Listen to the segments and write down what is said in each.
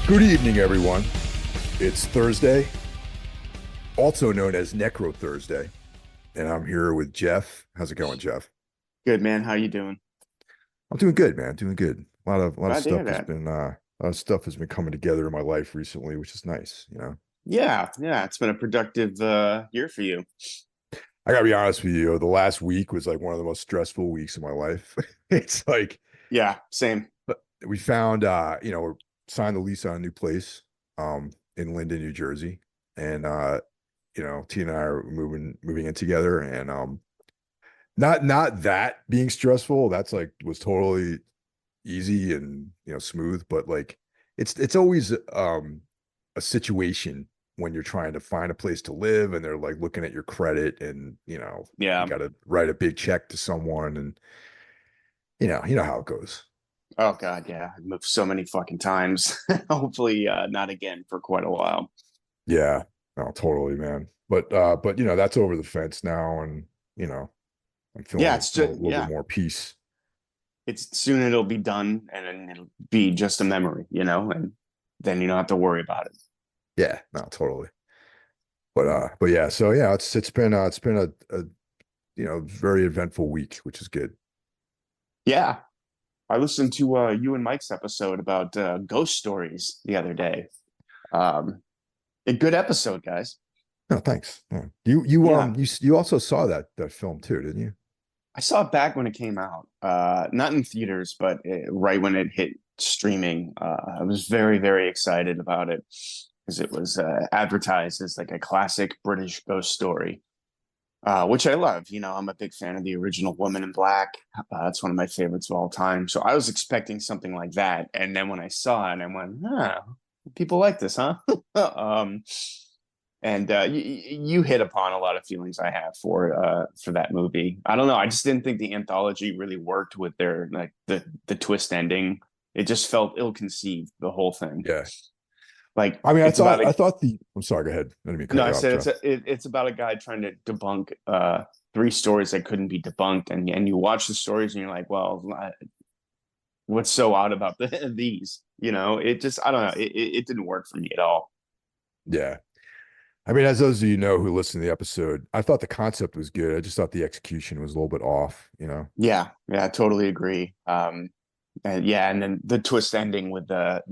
Good evening, everyone. It's Thursday, also known as Necro Thursday, and I'm here with Jeff. How's it going, Jeff? Good man, how you doing? I'm doing good, man. Doing good. A lot of Glad to hear stuff has that. been a lot of stuff has been coming together in my life recently, which is nice. Yeah, it's been a productive year for you. I gotta be honest with you, the last week was like one of the most stressful weeks of my life. It's like Yeah, same. we found we signed the lease on a new place in Linden, New Jersey, and Tina and I are moving in together, and not that being stressful. That's like was totally easy and smooth, but like it's always a situation when you're trying to find a place to live and they're like looking at your credit and you Yeah. got to write a big check to someone and you know how it goes. Oh God, yeah. I've moved so many fucking times. Hopefully not again for quite a while. Yeah, no, totally, man. But that's over the fence now, and you know I'm Yeah, feeling it's a just little bit yeah. more peace. It's soon it'll be done and then it'll be just a memory, and then you don't have to worry about it. Yeah, no, totally. But yeah, so yeah, it's been a very eventful week, which is good. Yeah. I listened to you and Mike's episode about ghost stories the other day. Um a good episode, guys. No, thanks. Yeah. Yeah. You also saw that film too, didn't you? I saw it back when it came out, not in theaters, but right when it hit streaming. I was very, very excited about it because it was advertised as like a classic British ghost story, which I love. I'm a big fan of the original Woman in Black. It's one of my favorites of all time. So I was expecting something like that, and then when I saw it, I went, "Huh, people like this, huh?" um, and you hit upon a lot of feelings I have for that movie. I don't know. I just didn't think the anthology really worked with their like the twist ending. It just felt ill conceived, the whole thing. Yeah. Like I mean, it's about I a thought I'm sorry, go ahead. Let me cut no, I you off, said Jeff. it's about a guy trying to debunk three stories that couldn't be debunked, and you watch the stories and you're like, well, what's so odd about these? It just I don't know. It didn't work for me at all. Yeah. I mean, as those of you know who listen to the episode, I thought the concept was good. I just thought the execution was a little bit off. Yeah, I totally agree. And yeah, and then the twist ending with the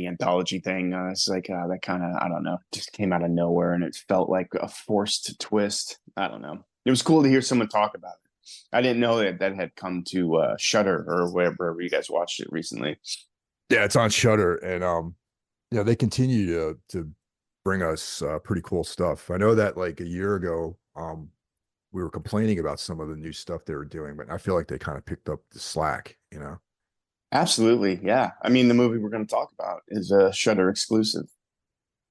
anthology thing, it's like that kind of I don't know, just came out of nowhere, and it felt like a forced twist. I don't know. It was cool to hear someone talk about it. I didn't know that had come to Shutter or wherever you guys watched it recently. Yeah, it's on Shutter, and they continue to bring us pretty cool stuff. I know that like a year ago, we were complaining about some of the new stuff they were doing, but I feel like they kind of picked up the slack. Absolutely, yeah. I mean, the movie we're going to talk about is a Shutter exclusive.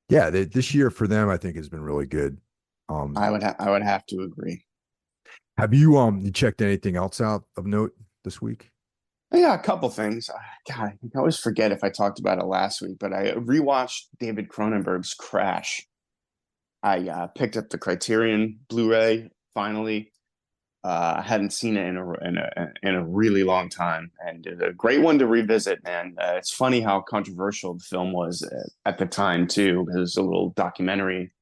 Yeah, this year for them, I think has been really good. Um, I would have to agree. have you checked anything else out of note this week? Yeah, a couple things. God, I always forget if I talked about it last week, but I rewatched David Cronenberg's Crash. I picked up the Criterion Blu-ray finally. I hadn't seen it in a really long time, and a great one to revisit. Man, it's funny how controversial the film was at the time too. There's a little documentary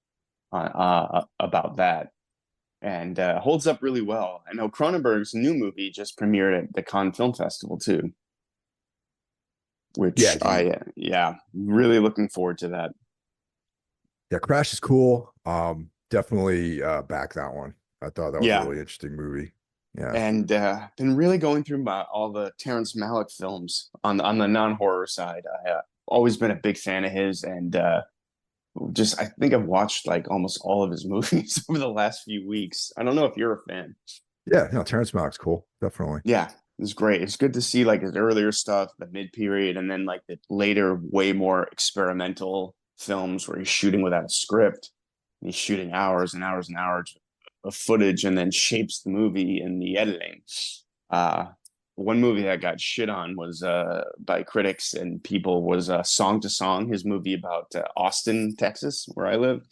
about that, and holds up really well. I know Cronenberg's new movie just premiered at the Cannes Film Festival too, Yeah, which the yeah, really looking forward to that. yeah, Crash is cool. Definitely back that one. I thought that was a Yeah, really interesting movie. Yeah. and been really going through all the Terrence Malick films on the non-horror side. I always been a big fan of his, and just I think I've watched like almost all of his movies over the last few weeks. I don't know if you're a fan. Yeah, Terrence Malick's cool. Definitely. Yeah, it's great. It's good to see like his earlier stuff, the mid period, and then like the later, way more experimental films where he's shooting without a script. He's shooting hours and hours and hours of footage and then shapes the movie in the editing. Uh, one movie that got shit on was by critics and people was Song to Song, his movie about Austin, Texas, where I live,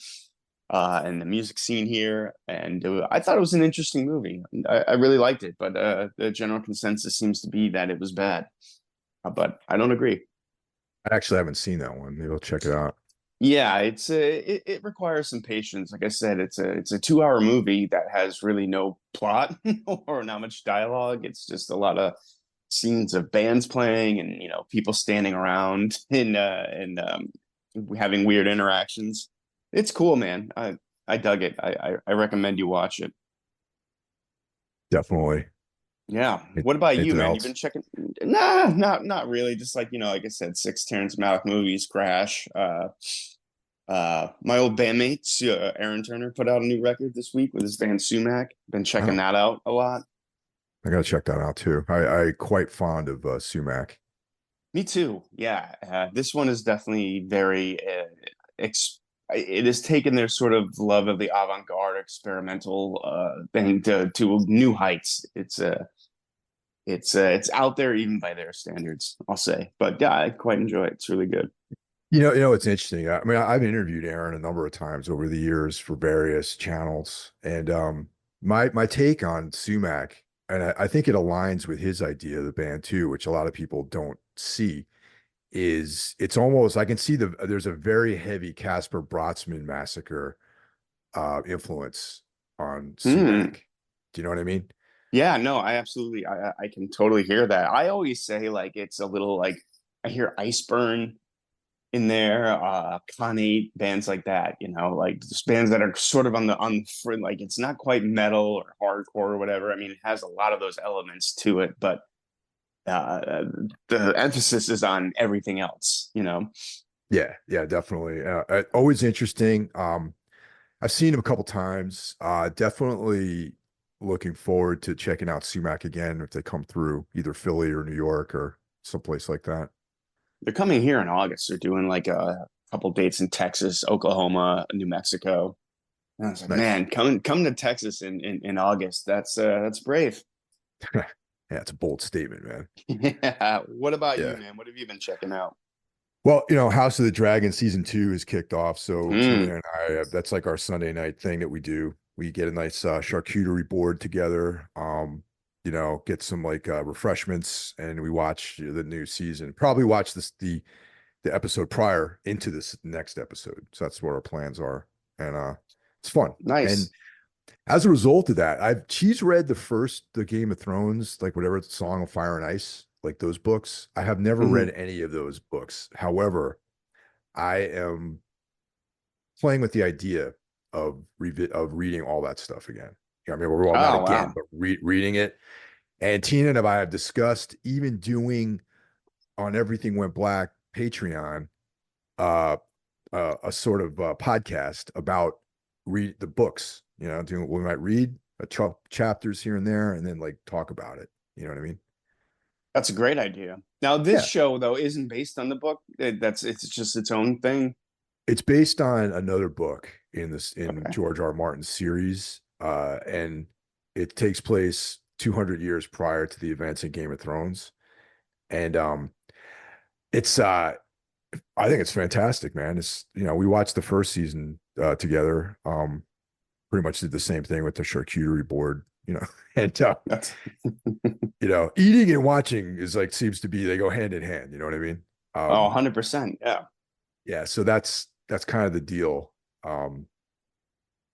and the music scene here. And I thought it was an interesting movie. I really liked it, but the general consensus seems to be that it was bad. But I don't agree. I actually haven't seen that one. Maybe I'll check it out. Yeah, it requires some patience. Like I said, it's a 2 hour movie that has really no plot or not much dialogue. It's just a lot of scenes of bands playing and people standing around and having weird interactions. It's cool, man. I dug it. I recommend you watch it. Definitely. Yeah. What about you, Anything man? You've been else? checking? Nah, not really. Just like I said, six Terrence Malick movies, Crash. My old bandmate, Aaron Turner, put out a new record this week with his band Sumac. Been checking Oh, that out a lot. I gotta check that out too. I quite fond of Sumac. Me too. Yeah, this one is definitely very. It has taken their sort of love of the avant-garde experimental thing to new heights. It's out there even by their standards, I'll say. But yeah, I quite enjoy it. It's really good. It's interesting. I mean, I've interviewed Aaron a number of times over the years for various channels, and my take on Sumac, and I think it aligns with his idea of the band too, which a lot of people don't see, is it's almost I can see there's a very heavy Casper Brotsman massacre influence on Hmm. Sumac. Do you know what I mean? Yeah, no, I absolutely, I can totally hear that. I always say like it's a little like I hear Iceburn in there, Con 8, bands like that, like just bands that are sort of on the front, like it's not quite metal or hardcore or whatever. I mean, it has a lot of those elements to it, but uh, the emphasis is on everything else. Yeah, yeah, definitely. Always interesting. I've seen him a couple times. Definitely looking forward to checking out Sumac again if they come through either Philly or New York or someplace like that. They're coming here in August. They're doing like a couple dates in Texas, Oklahoma, New Mexico. And I was like, Nice. man, come to Texas in August. That's brave. Yeah, it's a bold statement, man. Yeah. What about you, Yeah. man? What have you been checking out? Well, House of the Dragon season two is kicked off. So Tina Mm, and I, that's like our Sunday night thing that we do. We get a nice charcuterie board together. Get some like refreshments, and we watch the new season. Probably watch the episode prior into this next episode. So that's what our plans are, and it's fun. And nice. as a result of that, she's read the Game of Thrones, like whatever Song of Fire and Ice, like those books. I have never read Mhm. any of those books. However, I am playing with the idea of reading all that stuff again. I mean, well, not Oh, again, wow. but reading it. And Tina and I have discussed even doing on Everything Went Black Patreon uh, a sort of podcast about read the books. Doing we might read chapters here and there, and then like talk about it. You know what I mean? That's a great idea. Now, this Yeah, show though isn't based on the book. It's just its own thing. it's based on another book in Okay. George R. R. Martin's series, and it takes place 200 years prior to the events in Game of Thrones, and it's I think it's fantastic, man. It's we watched the first season together. Pretty much did the same thing with the charcuterie board, and That's eating and watching is like seems to be they go hand in hand. You know what I mean? oh, Um, 100%. Yeah. yeah, so that's kind of the deal. Um,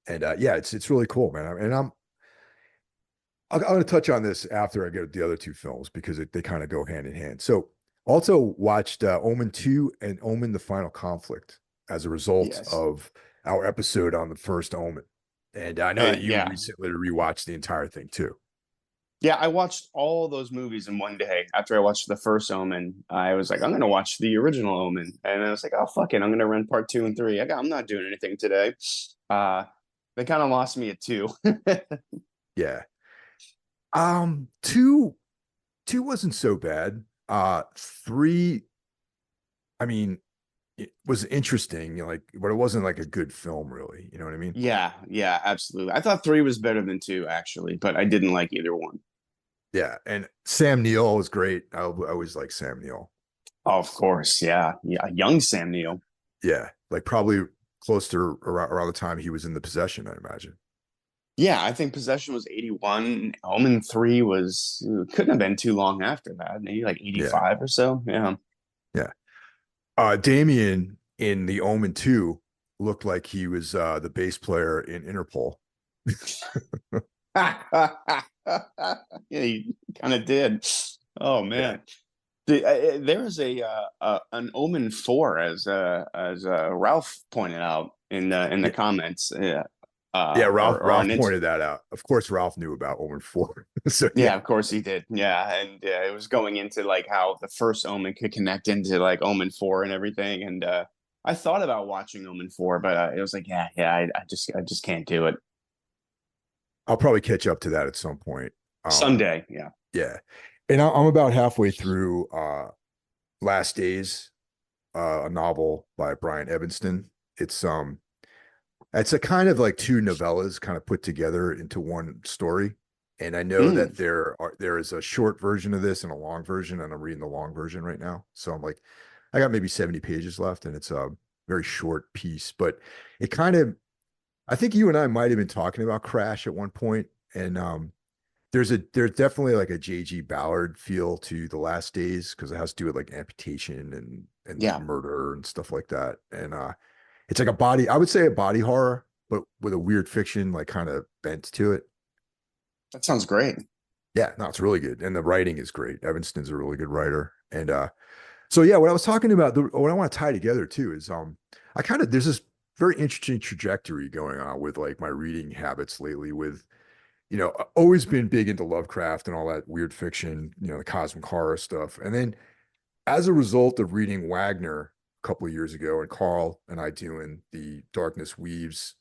and yeah, it's really cool, man. And I'm going to touch on this after I get the other two films because they kind of go hand in hand. So also watched Omen 2 and Omen: The Final Conflict as a result Yes. of our episode on the first Omen. And I know that you Yeah. recently rewatched the entire thing too. Yeah, I watched all those movies in one day. After I watched the first Omen, I was like, I'm gonna watch the original Omen, and I was like, oh fuck it, I'm gonna rent part two and three. I'm not doing anything today. Uh, they kind of lost me at two. Yeah. Two wasn't so bad. Three, I mean, it was interesting, like, but it wasn't like a good film, really. You know what I mean? Yeah, yeah, absolutely. I thought three was better than two, actually, but I didn't like either one. Yeah. And Sam Neill was great. I always like Sam Neill. Oh, of course, yeah, yeah. Young Sam Neill. Yeah. Like probably close to around the time he was in the possession, I imagine. Yeah, I think Possession was 81. Omen 3 couldn't have been too long after that. Maybe like Yeah. 85 or so. Yeah. Yeah. Damien in the Omen 2 looked like he was the bass player in Interpol. Yeah, he kind of did. Oh Yeah. man. There is a an Omen 4 as Ralph pointed out in the Yeah. comments. Yeah. Yeah, Ralph Or Ralph on Insta. pointed that out. Of course, Ralph knew about Omen 4. So yeah. Yeah, of course he did. Yeah, and it was going into like how the first Omen could connect into like Omen 4 and everything. And I thought about watching Omen 4, but it was like, I just can't do it. I'll probably catch up to that at some point. Um, Someday, yeah. yeah. And I'm about halfway through Last Days, a novel by Brian Evenson. It's it's a kind of like two novellas kind of put together into one story. And I know Mm, that there is a short version of this and a long version, and I'm reading the long version right now. So I'm like, I got maybe 70 pages left, and it's a very short piece, but it kind of I think you and I might have been talking about Crash at one point, and there's definitely like a J.G. Ballard feel to The Last Days because it has to do with like amputation and like yeah, murder and stuff like that. And it's like a body, I would say a body horror, but with a weird fiction like kind of bent to it. that sounds great. Yeah, no, it's really good. And the writing is great. Evanston's a really good writer. And so yeah, what I was talking about, what I want to tie together too is I kind of there's this very interesting trajectory going on with like my reading habits lately with always been big into Lovecraft and all that weird fiction, the cosmic horror stuff. And then as a result of reading Wagner a couple of years ago and Carl and I doing the Darkness Weaves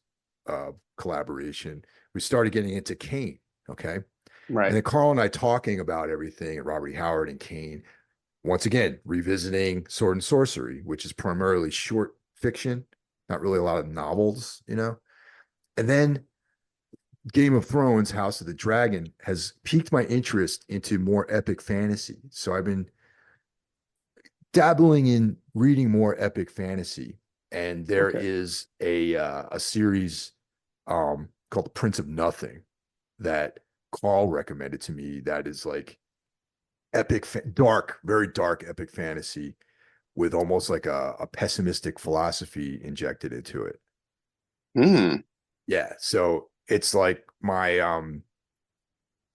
collaboration, we started getting into Kane. Okay. And Right. then Carl and I talking about everything and Robert E. Howard and Kane, once again, revisiting Sword and Sorcery, which is primarily short fiction, not really a lot of novels. And then Game of Thrones, House of the Dragon has piqued my interest into more epic fantasy. So I've been dabbling in reading more epic fantasy, and there Okay. is a series called The Prince of Nothing that Carl recommended to me. That is like dark, very dark epic fantasy with almost like a pessimistic philosophy injected into it. Mm, Yeah, so it's like my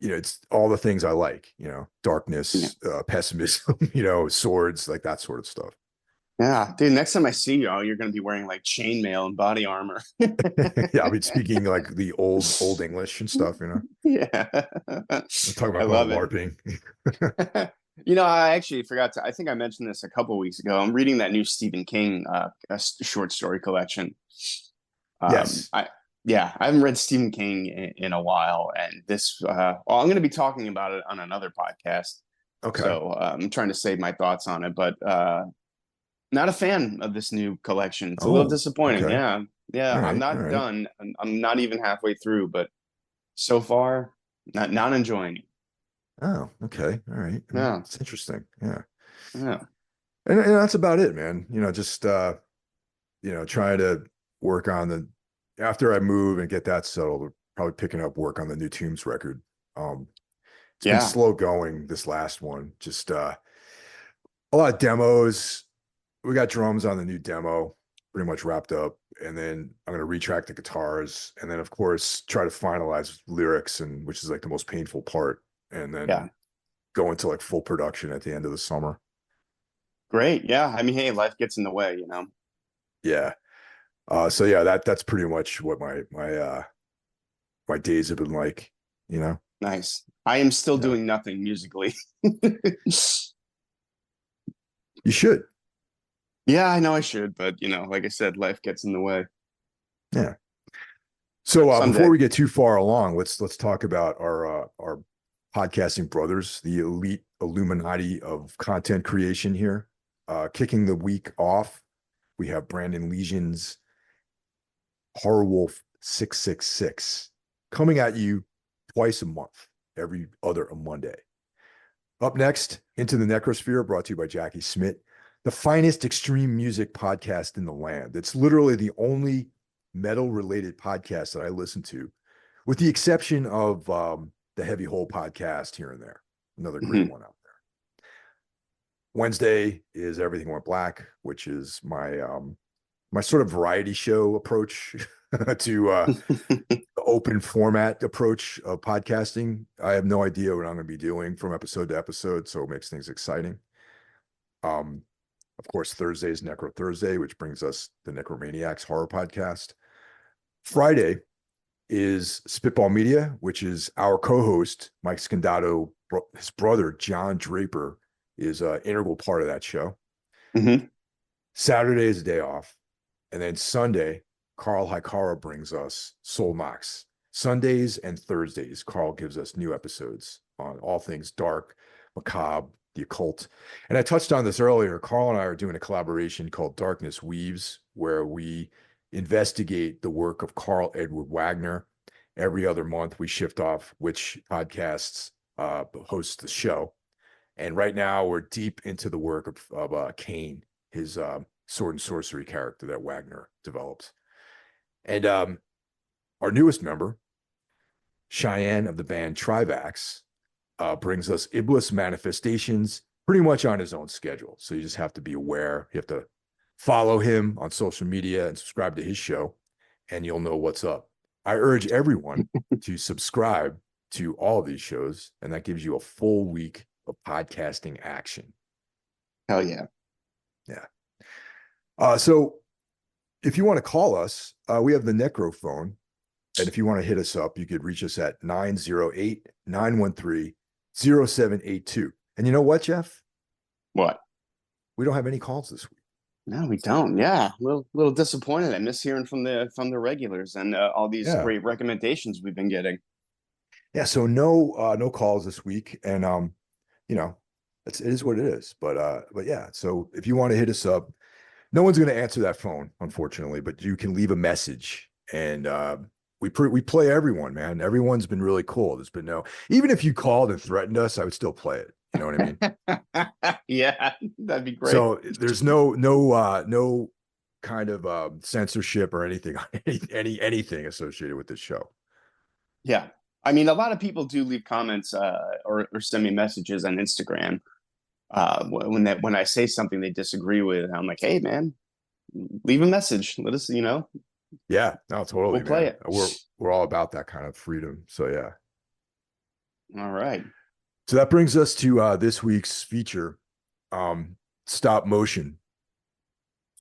it's all the things I like, yeah. darkness, pessimism, swords, like that sort of stuff. Yeah, dude. Next time I see you, you're gonna be wearing like chainmail and body armor. Yeah, I've been speaking like the old English and stuff. Yeah, I'm talking I about going love it. LARPing. I actually forgot to. I think I mentioned this a couple weeks ago. I'm reading that new Stephen King short story collection. Yes. I Yeah, I haven't read Stephen King in a while, and well, I'm going to be talking about it on another podcast. Okay. So I'm trying to save my thoughts on it, but not a fan of this new collection. It's a little Oh, disappointing. okay. Yeah, All yeah, I'm right. All not right. done. I'm not even halfway through, but so far, not enjoying it. Oh, okay. All right. Yeah, It's interesting. Yeah. yeah, And that's about it, man. Just trying to work on the after I move and get that settled, probably picking up work on the new Tombs record. Um, it's been yeah, slow going this last one. Just a lot of demos. We got drums on the new demo, pretty much wrapped up. And then I'm gonna retrack the guitars, and then of course try to finalize lyrics, and which is like the most painful part, and yeah. then go into like full production at the end of the summer. Great. Yeah, I mean, hey, life gets in the way, you know. Yeah. So yeah, that's pretty much what my days have been like, you know. Nice. I am still Yeah. doing nothing musically. You should. Yeah, I know I should, but like I said, life gets in the way. Yeah. So before Someday. we get too far along, let's talk about our podcasting brothers, the elite Illuminati of content creation here. Kicking the week off, we have Brandon Legion's Horror Wolf 666 coming at you twice a month, every other a Monday. Up next, Into the Necrosphere, brought to you by Jackie Smith, the finest extreme music podcast in the land. It's literally the only metal related podcast that I listen to, with the exception of the Heavy Hole podcast here and there. Another great Mhm. one out there. Wednesday is Everything Went Black, which is my sort of variety show approach to the open format approach of podcasting. I have no idea what I'm going to be doing from episode to episode, so it makes things exciting. Of course, Thursday is Necro Thursday, which brings us the Necromaniacs horror podcast. Friday is Spitball Media, which is our co-host, Mike Scandato. His brother, John Draper, is an integral part of that show. Mm-hmm. Saturday is a day off. And then Sunday, Carl Hikara brings us Soul Knocks. Sundays and Thursdays, Carl gives us new episodes on all things dark, macabre, the occult. And I touched on this earlier. Carl and I are doing a collaboration called Darkness Weaves, where we investigate the work of Carl Edward Wagner. Every other month, we shift off which podcasts host the show. And right now, we're deep into the work of Kane, his sword and sorcery character that Wagner developed. And our newest member, Cheyenne of the band Trivax, brings us Iblis Manifestations pretty much on his own schedule. So you just have to be aware. You have to follow him on social media and subscribe to his show, and you'll know what's up. I urge everyone to subscribe to all of these shows, and that gives you a full week of podcasting action. Hell yeah. Yeah. So if you want to call us, we have the Necro phone. And if you want to hit us up, you could reach us at 908-913-0782. And you know what, Jeff? What? We don't have any calls this week. No, we don't. Yeah, little disappointed. I miss hearing from the regulars and all these great recommendations we've been getting. Yeah, so no calls this week, and it is what it is. But yeah, so if you want to hit us up, no one's going to answer that phone, unfortunately, but you can leave a message, and we play everyone, man. Everyone's been really cool. There's been even if you called and threatened us, I would still play it. You know what I mean? Yeah, that'd be great. So there's no kind of censorship or anything anything associated with this show. Yeah, I mean, a lot of people do leave comments or send me messages on Instagram when I say something they disagree with. I'm like, hey, man, leave a message. Let us, Yeah, no, totally. We'll play it. We're all about that kind of freedom. So yeah. All right. So that brings us to this week's feature, Stop Motion,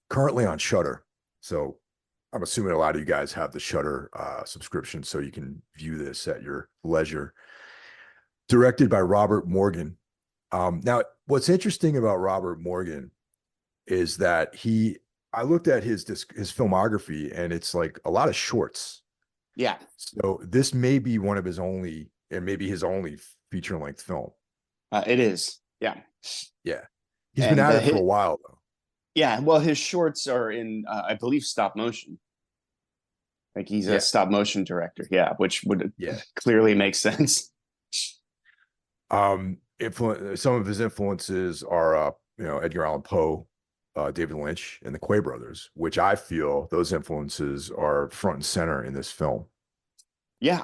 currently on Shudder. So I'm assuming a lot of you guys have the Shudder subscription, so you can view this at your leisure. Directed by Robert Morgan. Now, what's interesting about Robert Morgan is that I looked at his filmography, and it's like a lot of shorts. Yeah. So this may be one of his only, and maybe his only feature-length film. It is. Yeah. Yeah. He's been at it for a while, though. Yeah. Well, his shorts are in, I believe, stop motion. Like he's a stop motion director. Yeah. Which would clearly make sense. Some of his influences are, Edgar Allan Poe, David Lynch, and the Quay brothers, which I feel those influences are front and center in this film. Yeah.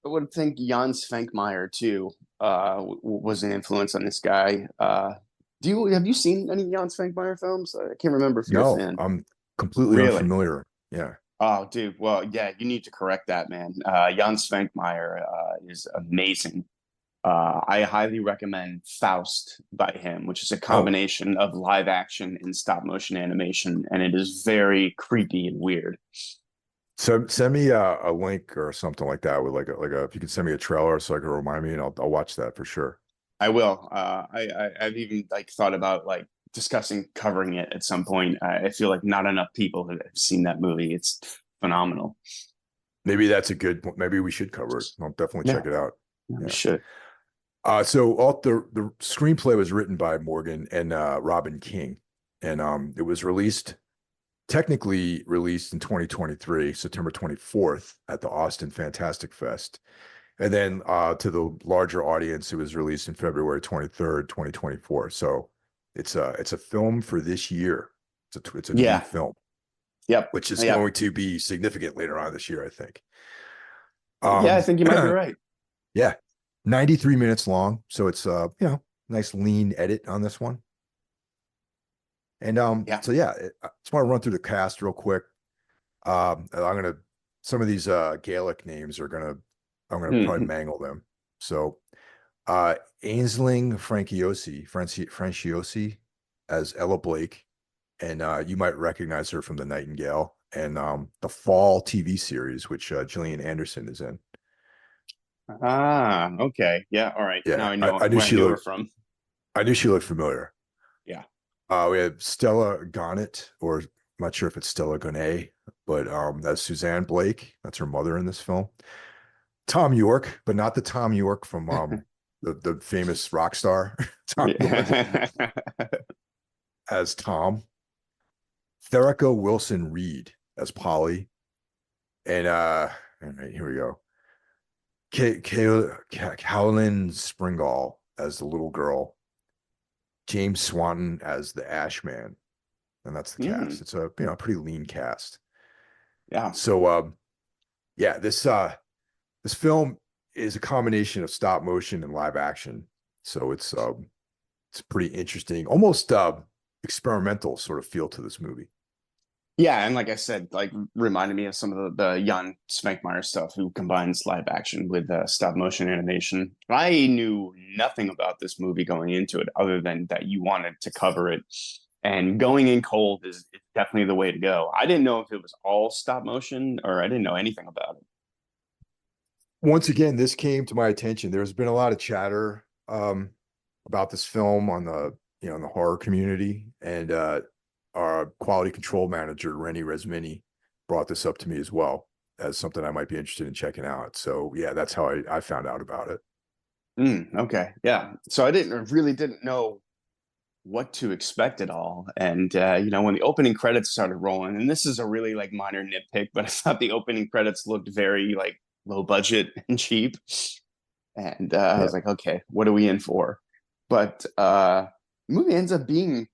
I would think Jan Svankmajer too was an influence on this guy. Have you seen any Jan Svankmajer films? I can't remember if you're a fan. I'm completely unfamiliar. Yeah. Oh, dude. Well, yeah, you need to correct that, man. Jan Svankmajer is amazing. I highly recommend Faust by him, which is a combination of live action and stop motion animation, and it is very creepy and weird. So send me a link or something like that with like a if you can send me a trailer so I can remind me, and I'll watch that for sure. I will. I've even thought about discussing covering it at some point. I feel like not enough people have seen that movie. It's phenomenal. Maybe that's a good point. Maybe we should cover it. I'll definitely check it out. Yeah, we should. So the screenplay was written by Morgan and Robin King, and it was technically released in 2023, September 24th at the Austin Fantastic Fest. And then to the larger audience, it was released in February 23rd, 2024. So it's a film for this year. It's a new film. Yep. Which is going to be significant later on this year, I think. I think you might be right. Yeah. 93 minutes long. So it's nice lean edit on this one. And Yeah. so yeah, I just want to run through the cast real quick. I'm gonna some of these Gaelic names are gonna I'm gonna probably Mhm. mangle them. So uh Ainsling Franciosi as Ella Blake, and you might recognize her from The Nightingale and the Fall TV series, which Gillian Anderson is in. Ah, okay. Yeah, all right. Now Yeah, I know I knew where I she knew her looked from. I knew she looked familiar. Yeah. We have Stella Gonnet, or I'm not sure if it's Stella Gonnet, but that's Suzanne Blake. That's her mother in this film. Tom York, but not the Tom York from the famous rock star. Tom York Yeah. as Tom. Therica Wilson Reed as Polly. And all right, here we go. Howlin Springall as the little girl. James Swanton as the Ash Man. And that's the cast. Mm, It's a pretty lean cast. yeah. So yeah, this film is a combination of stop motion and live action. So it's pretty interesting, almost experimental sort of feel to this movie. Yeah, and like I said, like reminded me of some of the Jan Smenkmeyer stuff who combines live action with stop motion animation. I knew nothing about this movie going into it other than that you wanted to cover it. And going in cold is definitely the way to go. I didn't know if it was all stop motion or I didn't know anything about it. Once again, this came to my attention. There's been a lot of chatter about this film on the in the horror community, and our quality control manager Rennie Resmini brought this up to me as well as something I might be interested in checking out. So yeah, that's how I found out about it. Okay. Yeah. So I didn't know what to expect at all. And when the opening credits started rolling, and this is a really like minor nitpick, but I thought the opening credits looked very like low budget and cheap. And I Yeah, was like, okay, what are we in for? But the movie ends up being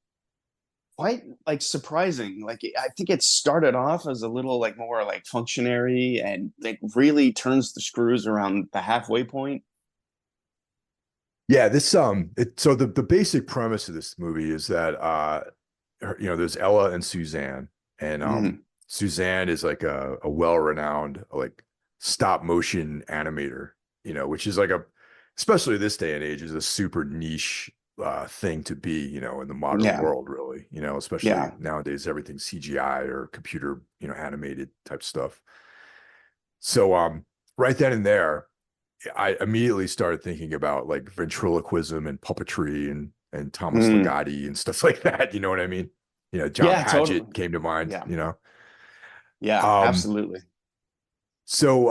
quite like surprising. Like I think it started off as a little like more like functionary and like really turns the screws around the halfway point. yeah. So the basic premise of this movie is that there's Ella and Suzanne, and Mm, Suzanne is like a well-renowned like stop motion animator, which is like especially this day and age, is a super niche thing to be, in the modern yeah, world, really, especially yeah. nowadays, everything's CGI or computer, animated type stuff. So right then and there, I immediately started thinking about like ventriloquism and puppetry and Thomas Mm, Ligotti and stuff like that. You know what I mean? John yeah, totally. Padgett came to mind, Yeah, yeah, Um, absolutely. so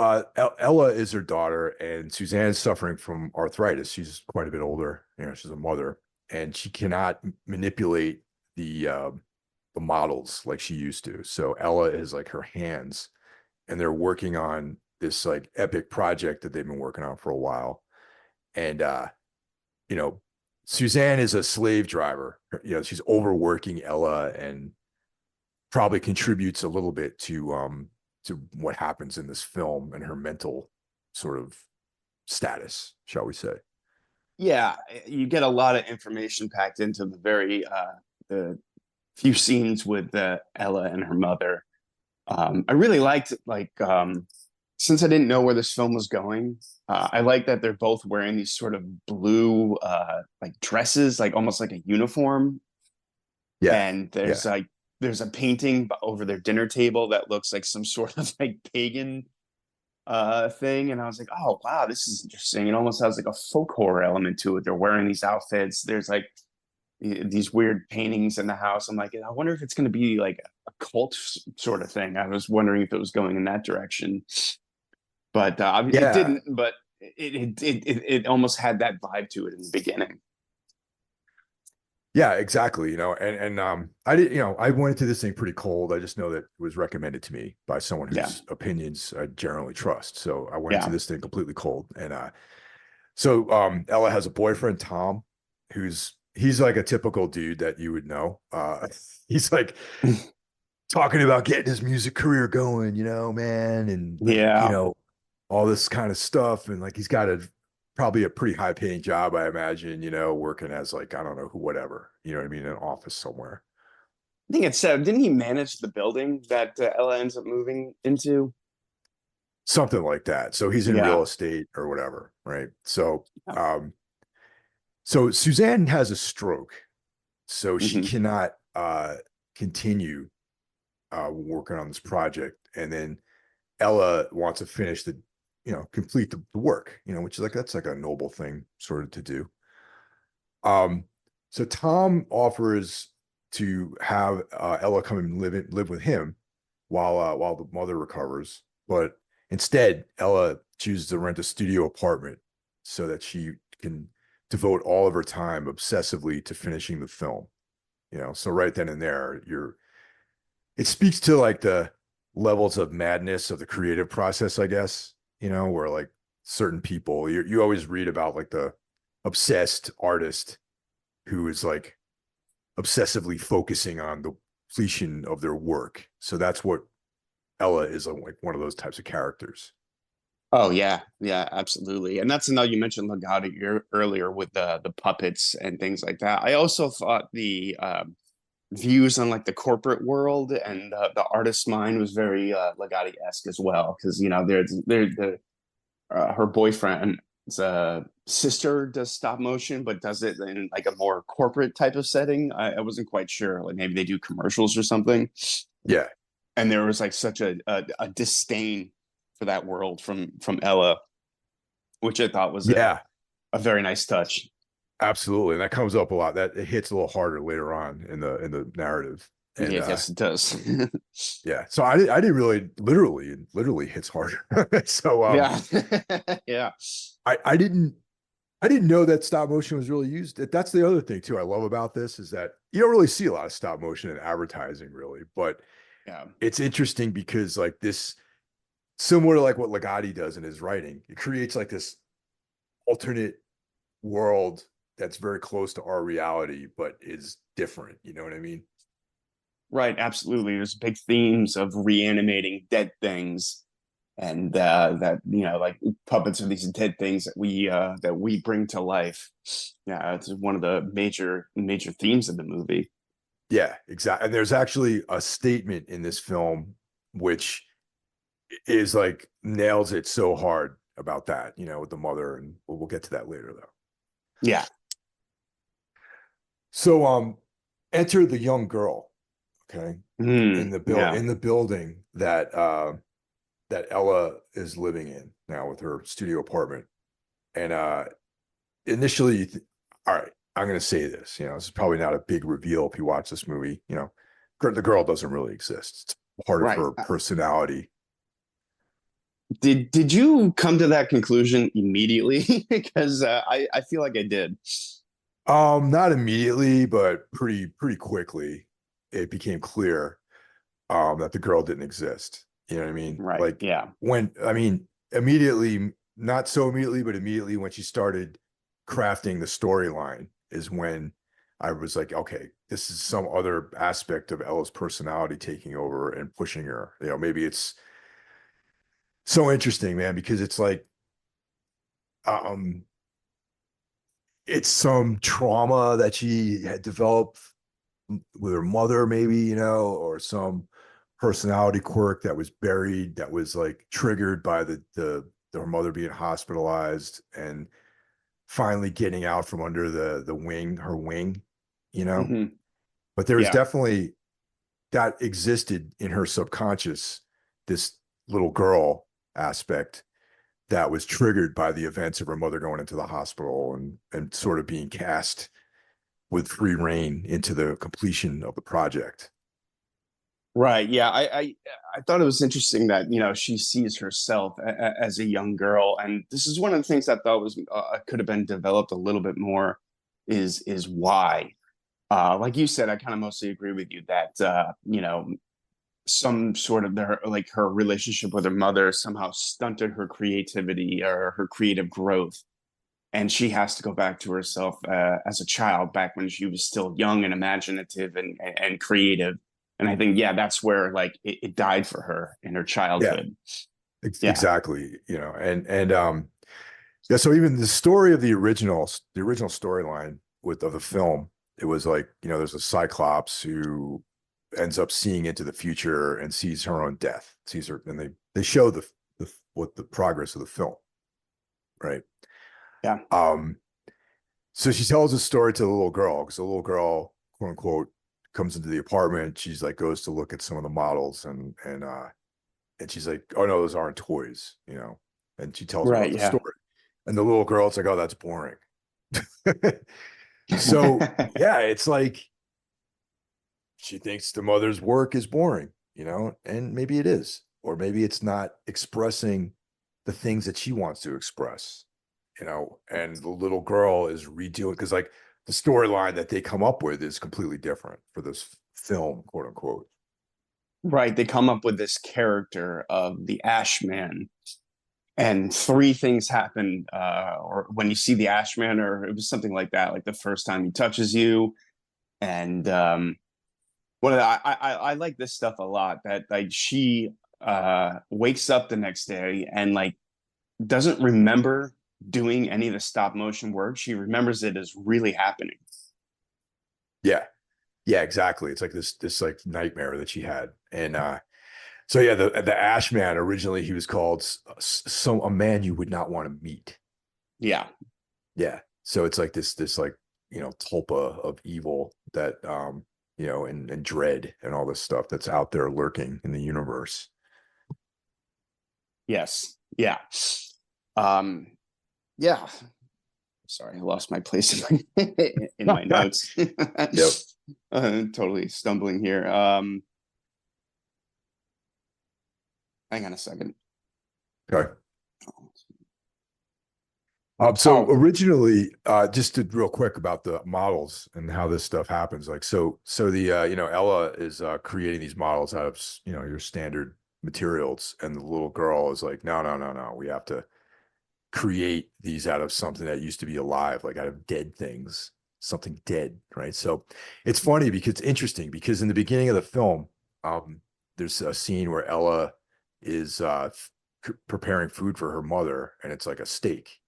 Ella is her daughter, and Suzanne's suffering from arthritis. She's quite a bit older. She's a mother, and she cannot manipulate the models like she used to. So Ella is like her hands, and they're working on this like epic project that they've been working on for a while. And you know, Suzanne is a slave driver. She's overworking Ella and probably contributes a little bit to what happens in this film and her mental sort of status, shall we say. Yeah, you get a lot of information packed into the few scenes with Ella and her mother. I really liked since I didn't know where this film was going, I like that they're both wearing these sort of blue like dresses, like almost like a uniform. Yeah. And Yeah. there's a painting over their dinner table that looks like some sort of like pagan thing. And I was like, oh wow, this is interesting. It almost has like a folk horror element to it. They're wearing these outfits. There's like these weird paintings in the house. I'm like, I wonder if it's going to be like a cult sort of thing. I was wondering if it was going in that direction, but it Yeah. didn't. But it almost had that vibe to it in the beginning. Yeah, exactly. I did, I went into this thing pretty cold. I just know that it was recommended to me by someone Yeah, whose opinions I generally trust. So I went into yeah, this thing completely cold. And so Ella has a boyfriend, Tom, he's like a typical dude that you would know. He's like talking about getting his music career going, man, and yeah, all this kind of stuff. And like he's got a probably a pretty high paying job, I imagine, working as like, I don't know who, whatever, you know what I mean, in an office somewhere. I think it said, didn't he manage the building that Ella ends up moving into? Something like that. So he's in real Yeah. estate or whatever, right? So, Yeah. um, so Suzanne has a stroke, so she Hmm. cannot continue working on this project. And then Ella wants to finish complete the work, which is like, that's like a noble thing sort of to do. Um, so Tom offers to have Ella come and live with him while the mother recovers, but instead Ella chooses to rent a studio apartment so that she can devote all of her time obsessively to finishing the film. So right then and there, it speaks to like the levels of madness of the creative process, I guess, where like certain people you always read about like the obsessed artist who is like obsessively focusing on the completion of their work. So that's what Ella is, like one of those types of characters. Oh yeah, yeah, absolutely. And that's another, you mentioned Legato earlier with the puppets and things like that. I also thought the views on like the corporate world and the artist's mind was very Legati-esque as well, because there's her boyfriend's sister does stop motion, but does it in like a more corporate type of setting. I wasn't quite sure. Like maybe they do commercials or something. Yeah. And there was like such a disdain for that world from Ella, which I thought was Yeah, a very nice touch. absolutely. And that comes up a lot. That it hits a little harder later on in the narrative. And Yeah, yes, it does. yeah, so I didn't really literally hits harder. So Yeah, yeah, I I didn't know that stop motion was really used. That's the other thing too I love about this is that you don't really see a lot of stop motion in advertising really, but yeah. it's interesting because like this, similar to like what Legati does in his writing, it creates like this alternate world that's very close to our reality, but is different. You know what I mean? Right, absolutely. There's big themes of reanimating dead things, and that like puppets are these dead things that we bring to life. Yeah, it's one of the major themes of the movie. Yeah, exactly. And there's actually a statement in this film which is like nails it so hard about that, with the mother, and we'll get to that later though. Yeah. So enter the young girl, okay, Yeah. in the building that Ella is living in now with her studio apartment. And initially all right, I'm going to say this, this is probably not a big reveal if you watch this movie, the girl doesn't really exist. It's part of Right. her personality. Did you come to that conclusion immediately? Because I feel like I did. Not immediately, but pretty quickly it became clear that the girl didn't exist. You know what I mean? Right. Like Yeah. when I mean immediately, not so immediately, but immediately when she started crafting the storyline is when I was like, okay, this is some other aspect of Ella's personality taking over and pushing her. Maybe it's so interesting, man, because it's like um it's some trauma that she had developed with her mother, maybe, or some personality quirk that was buried, that was like triggered by her mother being hospitalized and finally getting out from under the wing, her wing, you know. Hmm. But there was Yeah. definitely that existed in her subconscious, this little girl aspect that was triggered by the events of her mother going into the hospital and sort of being cast with free reign into the completion of the project. Right. Yeah. I thought it was interesting that she sees herself as a young girl, and this is one of the things I thought was could have been developed a little bit more. Is why, like you said, I kind of mostly agree with you that some sort of her relationship with her mother somehow stunted her creativity or her creative growth, and she has to go back to herself as a child, back when she was still young and imaginative and creative. And I think, yeah, that's where like it died for her in her Yeah, childhood. Yeah. exactly. And Yeah, so even the story of the original storyline with of the film, it was like, there's a Cyclops who ends up seeing into the future and sees her own death, sees her, and they show the what the progress of the film, right? Yeah. Um, so she tells a story to the little girl because the little girl, quote unquote, comes into the apartment. She's like goes to look at some of the models and she's like, "Oh no, those aren't toys," and she tells her Right. about the Yeah. story. And the little girl, it's like, "Oh, that's boring." So yeah, it's like she thinks the mother's work is boring, and maybe it is, or maybe it's not expressing the things that she wants to express, and the little girl is redoing because like the storyline that they come up with is completely different for this film, quote unquote. Right. They come up with this character of the Ash Man, and three things happen, or when you see the Ash Man, or it was something like that, like the first time he touches you, and I like this stuff a lot. That like she wakes up the next day and like doesn't remember doing any of the stop motion work. She remembers it as really happening. Yeah, yeah, exactly. It's like this like nightmare that she had, and so yeah, the Ash Man originally he was called a man you would not want to meet. Yeah. Yeah. So it's like this like, tulpa of evil that and dread and all this stuff that's out there lurking in the universe. Yes. Yeah. Um, yeah. Sorry, I lost my place in in my notes. Yep. Totally stumbling here. Hang on a second. Okay. So Oh, originally, just to real quick about the models and how this stuff happens. Like, so the Ella is creating these models out of your standard materials, and the little girl is like, no, no, no, no, we have to create these out of something that used to be alive, like out of dead things, something dead, right? So it's funny because it's interesting because in the beginning of the film, there's a scene where Ella is preparing food for her mother, and it's like a steak.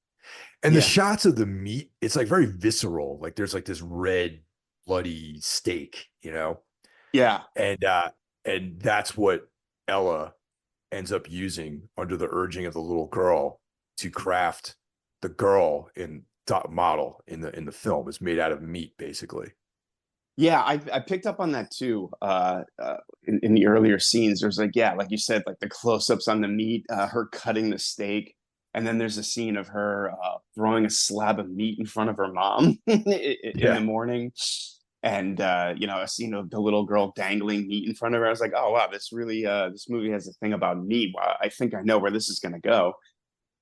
And the yeah. shots of the meat, it's like very visceral. Like there's like this red, bloody steak, Yeah. and and that's what Ella ends up using under the urging of the little girl to craft the girl in model in the film is made out of meat basically. Yeah, I picked up on that too. In the earlier scenes, there's like, yeah, like you said, like the close-ups on the meat, her cutting the steak, and then there's a scene of her throwing a slab of meat in front of her mom in the Yeah, morning, and a scene of the little girl dangling meat in front of her. I was like, oh wow, this movie has a thing about meat. Wow, I think I know where this is gonna go.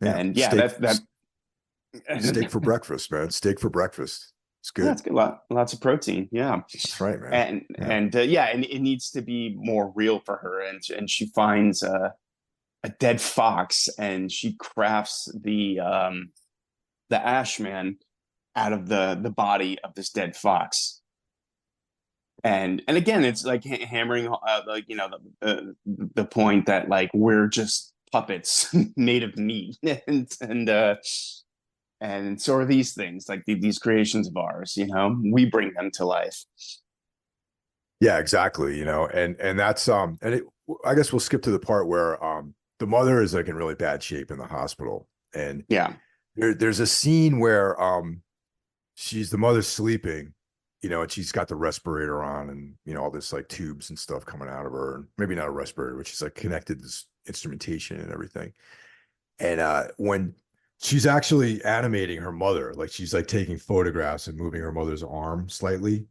yeah, And yeah, steak that steak for breakfast, man. Steak for breakfast. It's yeah, good. it's good. Lots of protein. Yeah, That's right, man. and Yeah, yeah, and it needs to be more real for her. And she finds a dead fox, and she crafts the Ashman out of the body of this dead fox. And again, it's like hammering like the point that like we're just puppets made of meat, and so are these things like these creations of ours. We bring them to life. yeah, exactly. And that's and it, I guess we'll skip to the part where the mother is like in really bad shape in the hospital, and Yeah. there's a scene where the mother's sleeping, and she's got the respirator on and all this like tubes and stuff coming out of her, and maybe not a respirator, but she's like connected to this instrumentation and everything. And when she's actually animating her mother, like she's like taking photographs and moving her mother's arm slightly.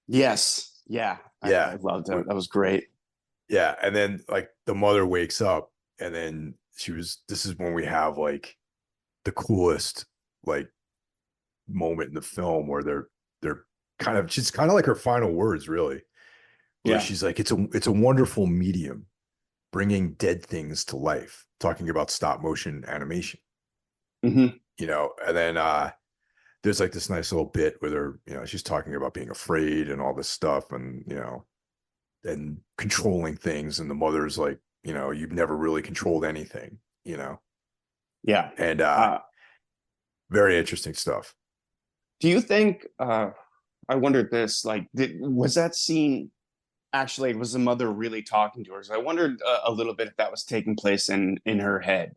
Yes. Yeah. I Yeah. loved it. That was great. Yeah. And then like the mother wakes up and then this is when we have like the coolest like moment in the film where they're she's kind of like her final words really, where Yeah. she's like, it's a wonderful medium bringing dead things to life, talking about stop motion animation, Hmm. and then there's like this nice little bit where she's talking about being afraid and all this stuff and and controlling things, and the mother's like, you've never really controlled anything, Yeah. and Uh, Very interesting stuff. Do you think I wondered this, like, was that scene actually, was the mother really talking to her? So I wondered a little bit if that was taking place in her head,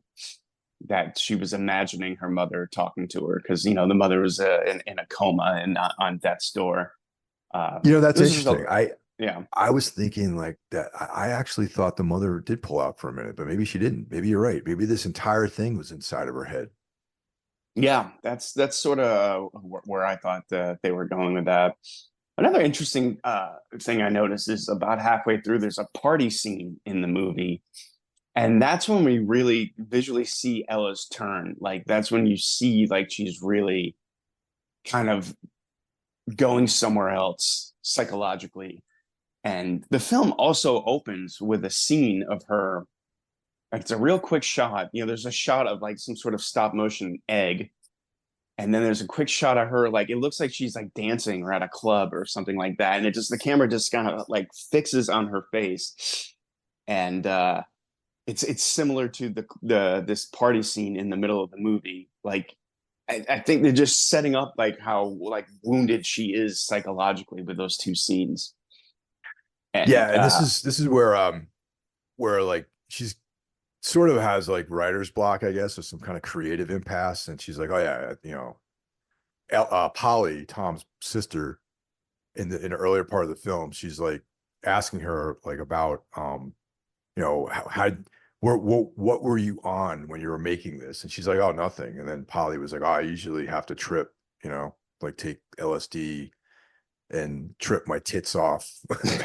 that she was imagining her mother talking to her, because the mother was in a coma and not on death's door. That's This is interesting. a Yeah. I was thinking like that. I actually thought the mother did pull out for a minute, but maybe she didn't. Maybe you're right. Maybe this entire thing was inside of her head. Yeah, that's sort of where I thought they were going with that. Another interesting thing I noticed is about halfway through, there's a party scene in the movie, and that's when we really visually see Ella's turn. Like that's when you see like she's really kind of going somewhere else psychologically. And the film also opens with a scene of her. Like, it's a real quick shot. There's a shot of like some sort of stop motion egg. And then there's a quick shot of her, like it looks like she's like dancing or at a club or something like that. And the camera just kind of like fixes on her face. And it's similar to the this party scene in the middle of the movie. Like I think they're just setting up like how like wounded she is psychologically with those two scenes. And Yeah, and this is where like she's sort of has like writer's block, I guess, or some kind of creative impasse, and she's like, oh yeah, Polly, Tom's sister, in the earlier part of the film, she's like asking her like about how what were you on when you were making this? And she's like, oh, nothing. And then Polly was like, oh, I usually have to trip, like take LSD and trip my tits off,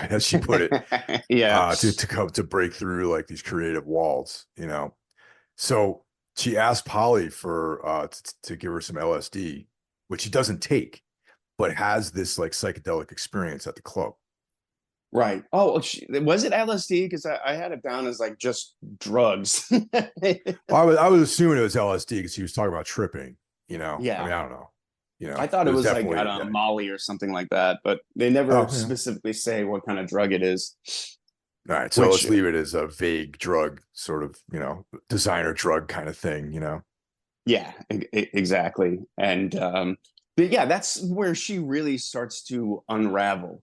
as she put it, yeah. to come to break through like these creative walls. So she asked Polly for to give her some LSD, which she doesn't take, but has this like psychedelic experience at the club. Right. Oh, was it LSD? Because I had it down as like just drugs. Well, I was assuming it was LSD because he was talking about tripping. I Yeah. mean, I don't know. I thought It it was was like, I definitely don't know, yeah. Molly or something like that, but they never Oh yeah. specifically say what kind of drug it is. All right, so Which, let's leave it as a vague drug, sort of, designer drug kind of thing. yeah, exactly. And but yeah, that's where she really starts to unravel.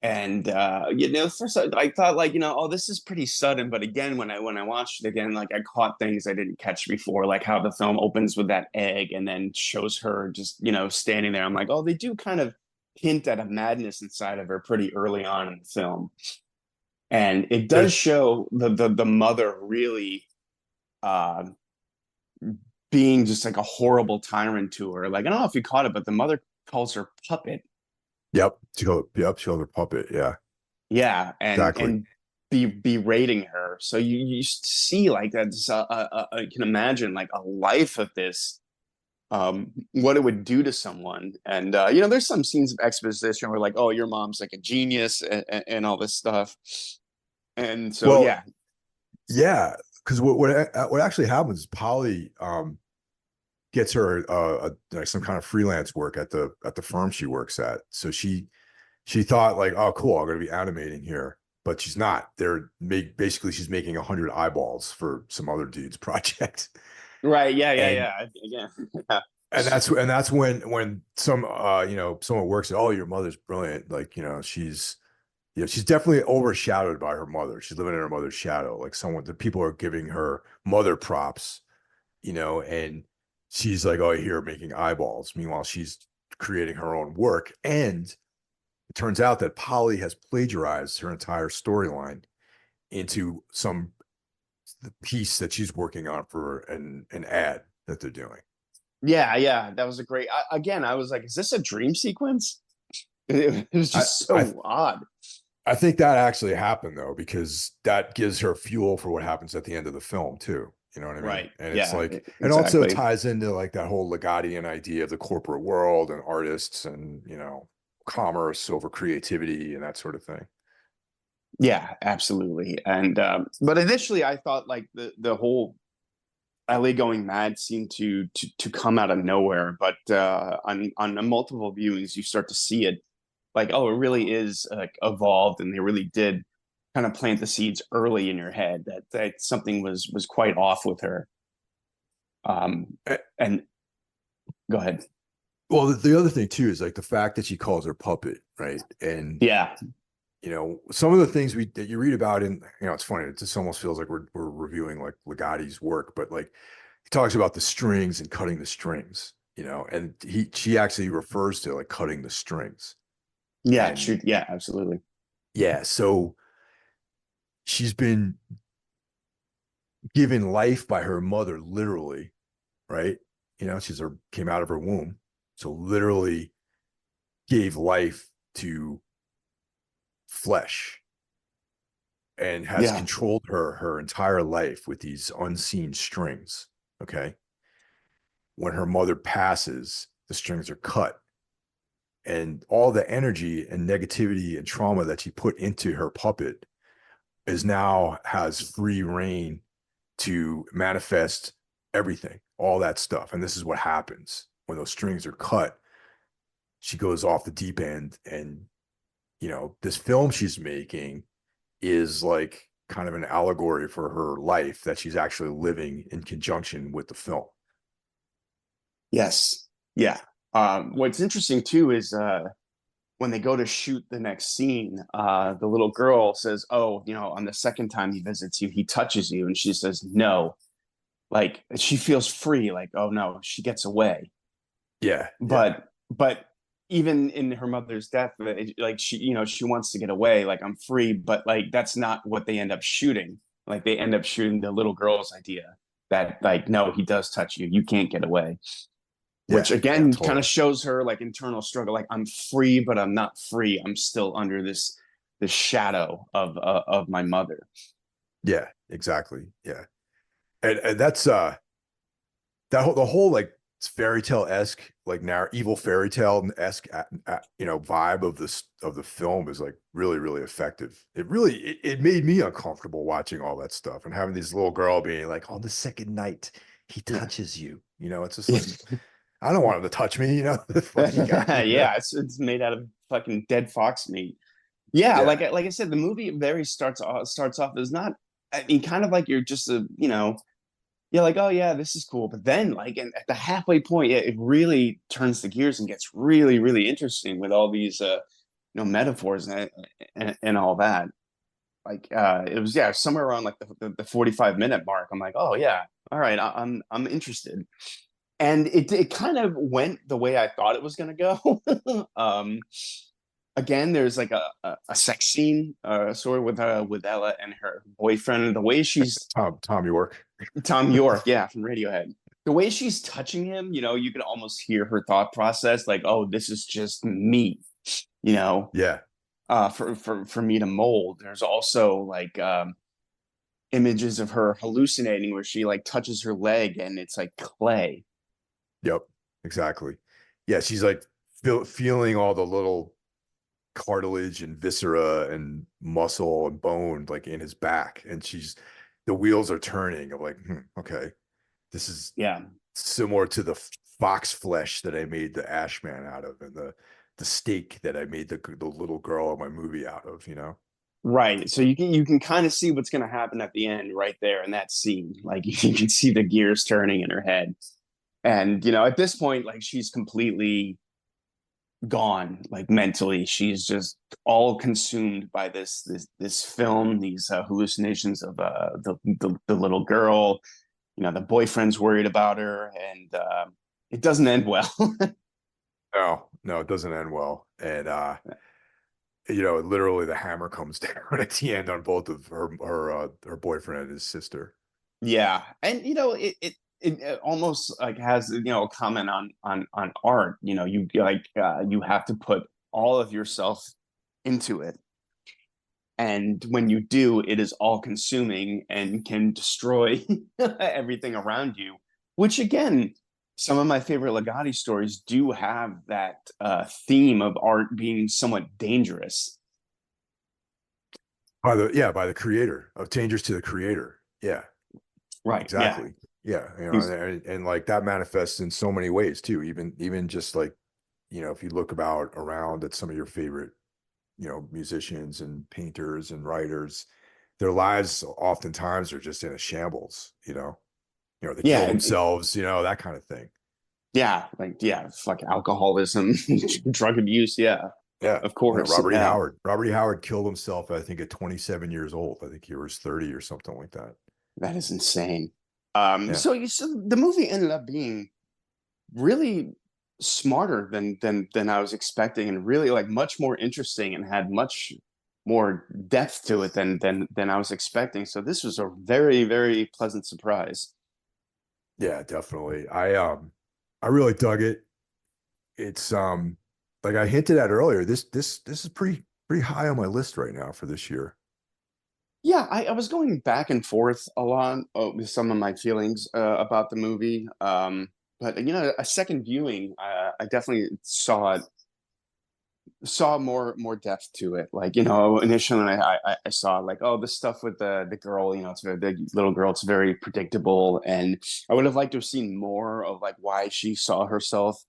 And first I thought like, oh, this is pretty sudden. But again, when I watched it again, like I caught things I didn't catch before, like how the film opens with that egg and then shows her just, standing there. I'm like, oh, they do kind of hint at a madness inside of her pretty early on in the film. And it does There's show the mother really uh being just like a horrible tyrant to her. Like, I don't know if you caught it, but the mother calls her puppet. Yep, she called her puppet. Yeah, Yeah, and exactly. berating her. So you see like that's you can imagine like a life of this, what it would do to someone. And there's some scenes of exposition where like, oh, your mom's like a genius and all this stuff. And so Well, yeah. yeah, because what actually happens is Polly gets her like some kind of freelance work at the firm she works at. So she thought like, oh, cool, I'm going to be animating here, but she's not. Basically she's making 100 eyeballs for some other dude's project, Right. Yeah. Yeah. and Yeah. Again. Yeah. that's when some someone works at, oh, your mother's brilliant, like she's definitely overshadowed by her mother. She's living in her mother's shadow. Like the people are giving her mother props, and she's like, oh, here making eyeballs. Meanwhile, she's creating her own work. And it turns out that Polly has plagiarized her entire storyline into some piece that she's working on for an ad that they're doing. Yeah. Yeah. That was a great. Again, I was like, is this a dream sequence? It was I, just I so odd. I think that actually happened though, because that gives her fuel for what happens at the end of the film too. You know what I mean? Right. And it's Yeah. like, and also Exactly. ties into like that whole Legatian idea of the corporate world and artists and, commerce over creativity and that sort of thing. Yeah, absolutely. And but initially I thought like the whole LA going mad seemed to come out of nowhere, but on multiple viewings you start to see it like, oh, it really is like evolved, and they really did kind of plant the seeds early in your head that something was quite off with her. Eh, And go ahead. well, the other thing too is like the fact that she calls her puppet, right? And Yeah, some of the things that you read about in, it's funny. It just almost feels like we're reviewing like Ligatti's work, but like he talks about the strings and cutting the strings, and she actually refers to like cutting the strings. yeah, And shoot, yeah, absolutely. yeah, so she's been given life by her mother, literally, right? Came out of her womb. So literally gave life to flesh and has Yeah, controlled her entire life with these unseen strings. Okay. When her mother passes, the strings are cut. And all the energy and negativity and trauma that she put into her puppet is now has free reign to manifest everything, all that stuff. And this is what happens when those strings are cut. She goes off the deep end. And, this film she's making is like kind of an allegory for her life that she's actually living in conjunction with the film. yes, yeah. What's interesting too is when they go to shoot the next scene, the little girl says, "Oh, on the second time he visits you, he touches you," and she says, "No." Like she feels free. Like, oh no, she gets away. Yeah. Yeah. But even in her mother's death, like she wants to get away. Like I'm free, but like that's not what they end up shooting. Like they end up shooting the little girl's idea that like no, he does touch you. You can't get away. Which Yeah. Yeah. again kind of Totally. shows her like internal struggle. Like I'm free, but I'm not free. I'm still under this shadow of my mother. Yeah. Exactly. Yeah. And that's the whole like fairy tale esque like now evil fairy tale esque vibe of this of the film is like really really effective. It made me uncomfortable watching all that stuff and having this little girl being like on the second night he Yeah. touches you. It's just like I don't want him to touch me. The fucking guy. Yeah, it's made out of fucking dead fox meat. Yeah, Yeah. like I said, the movie very starts off as not. I mean, kind of like you're just you're like, oh yeah, this is cool. But then, like, at the halfway point, yeah, it really turns the gears and gets really, really interesting with all these, metaphors and all that. Like, it was yeah, somewhere around like the 45-minute mark. I'm like, oh yeah, all right, I'm interested. And it kind of went the way I thought it was gonna go. Again, there's like a sex scene, sort of with Ella and her boyfriend, and the way she's Tom York. Tom York, yeah, from Radiohead. The way she's touching him, you can almost hear her thought process, like, "Oh, this is just me," you know, Yeah. for me to mold. There's also like images of her hallucinating where she like touches her leg and it's like clay. Yep. Exactly. Yeah. She's like feeling all the little cartilage and viscera and muscle and bone like in his back, and the wheels are turning. I'm like, okay, this is Yeah, similar to the fox flesh that I made the Ashman out of, and the steak that I made the little girl in my movie out of. right. So you can kind of see what's going to happen at the end right there in that scene. Like you can see the gears turning in her head, and at this point, like she's completely gone like mentally. She's just all consumed by this film, these hallucinations of the little girl. The boyfriend's worried about her, and it doesn't end well. No, no, it doesn't end well. And literally the hammer comes down at the end on both of her boyfriend and his sister. Yeah, and it almost like has a comment on art. You like you have to put all of yourself into it, and when you do, it is all consuming and can destroy everything around you. Which again, some of my favorite Legati stories do have that theme of art being somewhat dangerous. By the creator of Changers to the creator. Yeah. Right, yeah. Exactly. Yeah, He's and like that manifests in so many ways too. Even just like, if you look about around at some of your favorite, musicians and painters and writers, their lives oftentimes are just in a shambles. they kill Yeah, themselves, that kind of thing. yeah, like yeah, fuck alcoholism, drug abuse. Yeah, Yeah. of Yeah. course. Robert E. Yeah, Howard. Robert E. Howard killed himself, I think, at 27 years old. I think he was 30 or something like that. that is insane. Yeah. So the movie ended up being really smarter than I was expecting, and really like much more interesting, and had much more depth to it than I was expecting. So this was a very, very pleasant surprise. Yeah, definitely. I really dug it. It's like I hinted at earlier, this is pretty high on my list right now for this year. Yeah, I was going back and forth a lot with some of my feelings about the movie. But a second viewing, I definitely saw more depth to it. Like, initially when I saw like, oh, the stuff with the girl, it's very the little girl, it's very predictable, and I would have liked to have seen more of like why she saw herself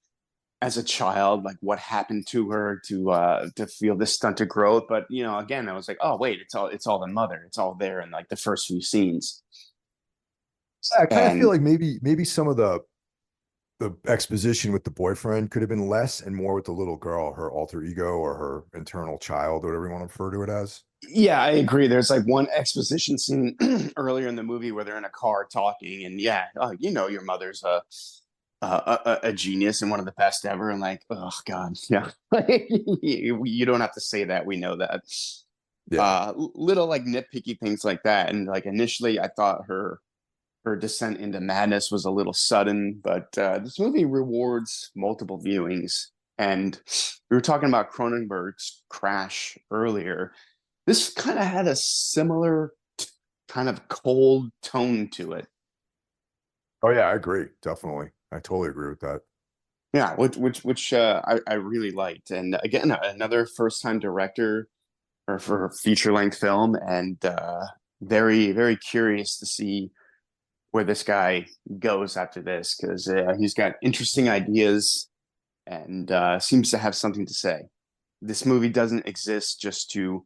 as a child, like what happened to her to feel this stunted growth. But again, I was like, oh wait, it's all the mother, it's all there in like the first few scenes. I kind of feel And like maybe some of the exposition with the boyfriend could have been less and more with the little girl, her alter ego or her internal child, or whatever you want to refer to it as. yeah, I agree. There's like one exposition scene earlier in the movie where they're in a car talking, and yeah, your mother's a genius and one of the best ever, and like, oh god, yeah, you don't have to say that, we know that. Yeah. Little like nitpicky things like that, and like initially I thought her descent into madness was a little sudden, but this movie rewards multiple viewings. And we were talking about Cronenberg's Crash earlier. This kind of had a similar kind of cold tone to it. Oh yeah, I agree. Definitely. I totally agree with that. Yeah, which I really liked. And again, another first time director for a feature length film, and very very curious to see where this guy goes after this, because he's got interesting ideas, and seems to have something to say. This movie doesn't exist just to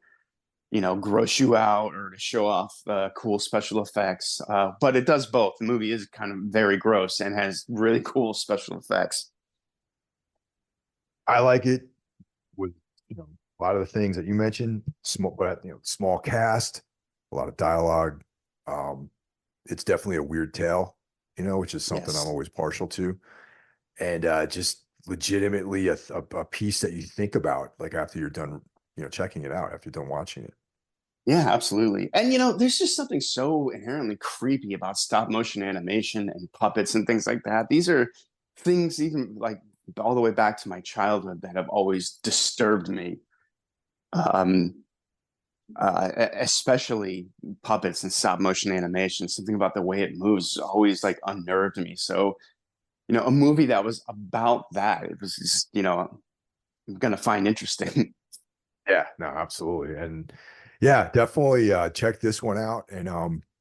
gross you out or to show off cool special effects, but it does both. The movie is kind of very gross and has really cool special effects. I like it with a lot of the things that you mentioned, small but small cast, a lot of dialogue. Um, it's definitely a weird tale, which is something I'm Yes. always partial to. And just legitimately a piece that you think about like after you're done, checking it out, after you're done watching it. Yeah, absolutely. And there's just something so inherently creepy about stop motion animation and puppets and things like that. These are things even like all the way back to my childhood that have always disturbed me. Um, Especially puppets and stop motion animation. Something about the way it moves always like unnerved me. So, a movie that was about that, it was just, I'm gonna find interesting. Yeah, no, absolutely. And yeah, definitely check this one out and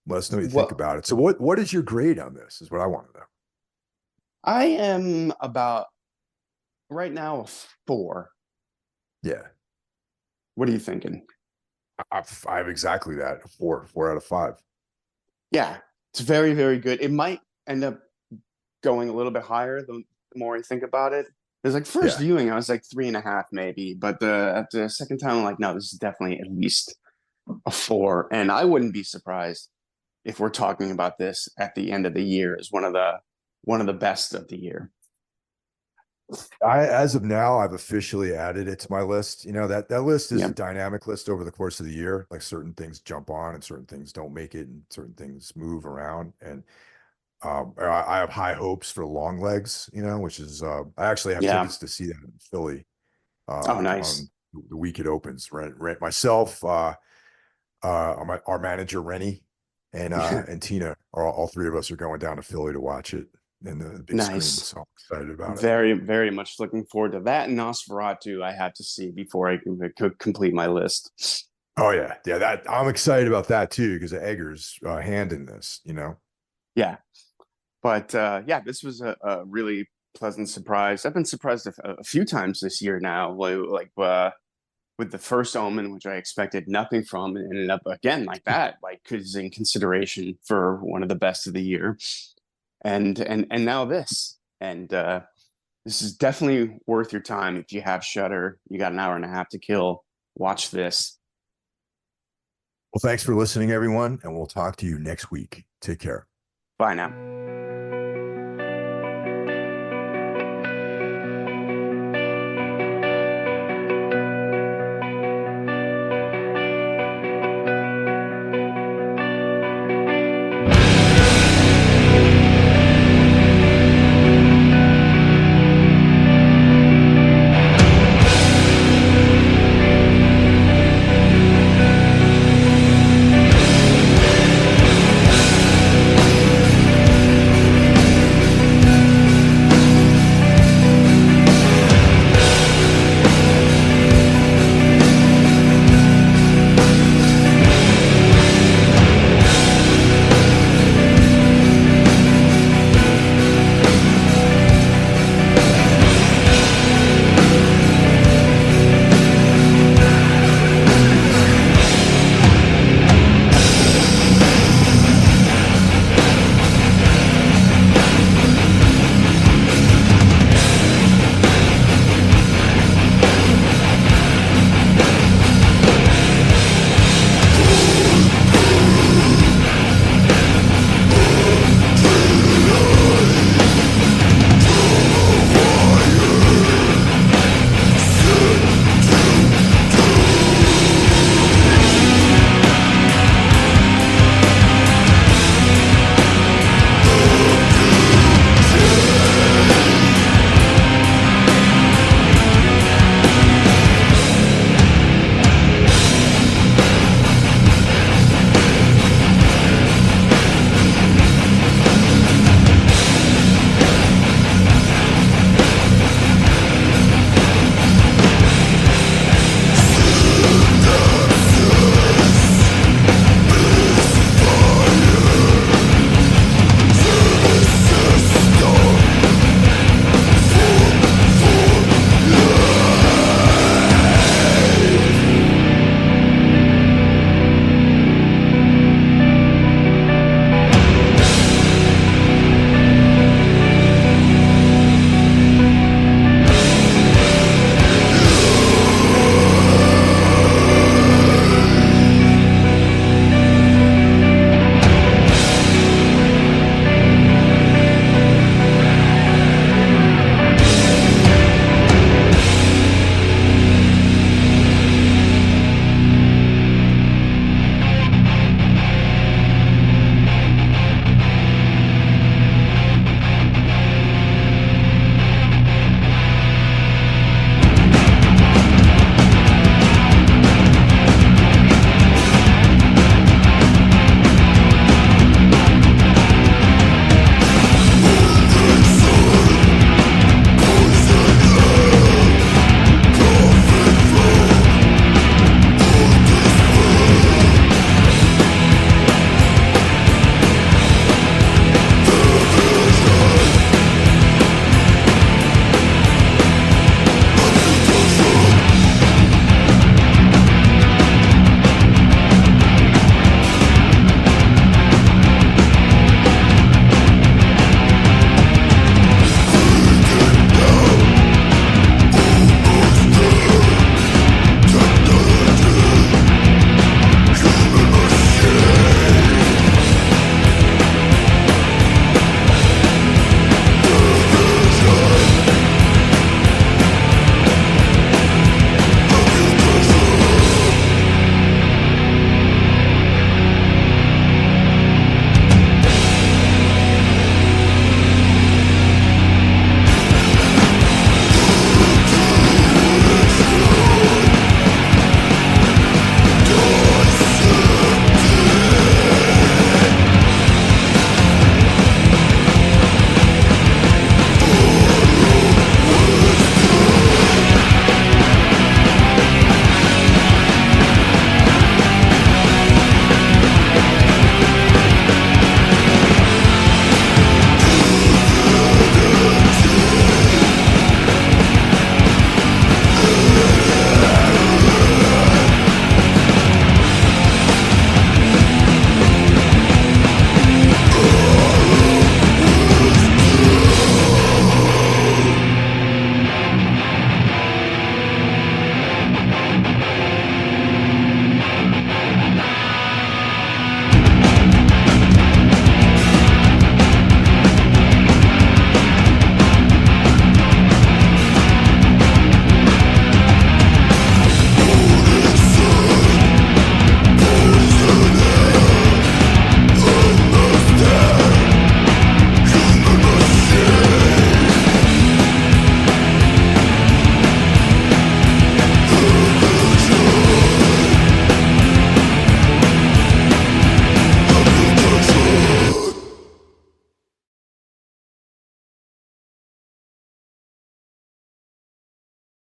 let us know what you think Well, about it. So what is your grade on this is what I want to know. I am about right now a 4. Yeah. What are you thinking? I have exactly that. Four out of five. Yeah, it's very, very good. It might end up going a little bit higher the more I think about it. There's like first Yeah. viewing, I was like 3.5 maybe, but the second time, I'm like, no, this is definitely at least a 4. And I wouldn't be surprised if we're talking about this at the end of the year as one of the best of the year. As of now, I've officially added it to my list. That list is a Yeah, dynamic list over the course of the year. Like certain things jump on and certain things don't make it and certain things move around. And I have high hopes for Long Legs, which is I actually have yeah. tickets to see that in Philly Oh, on nice. the week it opens. Rent myself, our manager Rennie, and Tina, are all three of us are going down to Philly to watch it in the big screen. Nice. So I'm excited about it. Very, very much looking forward to that. And Nosferatu, I have to see before I could complete my list. Oh yeah, yeah. That I'm excited about that too because of Eggers' hand in this. Yeah, but yeah, this was a really pleasant surprise. I've been surprised a few times this year now, like with the first Omen, which I expected nothing from, and ended up again like that, like is in consideration for one of the best of the year. and now this. And this is definitely worth your time. If you have Shudder, you got an hour and a half to kill, watch this. Well, thanks for listening, everyone, and we'll talk to you next week. Take care. Bye now.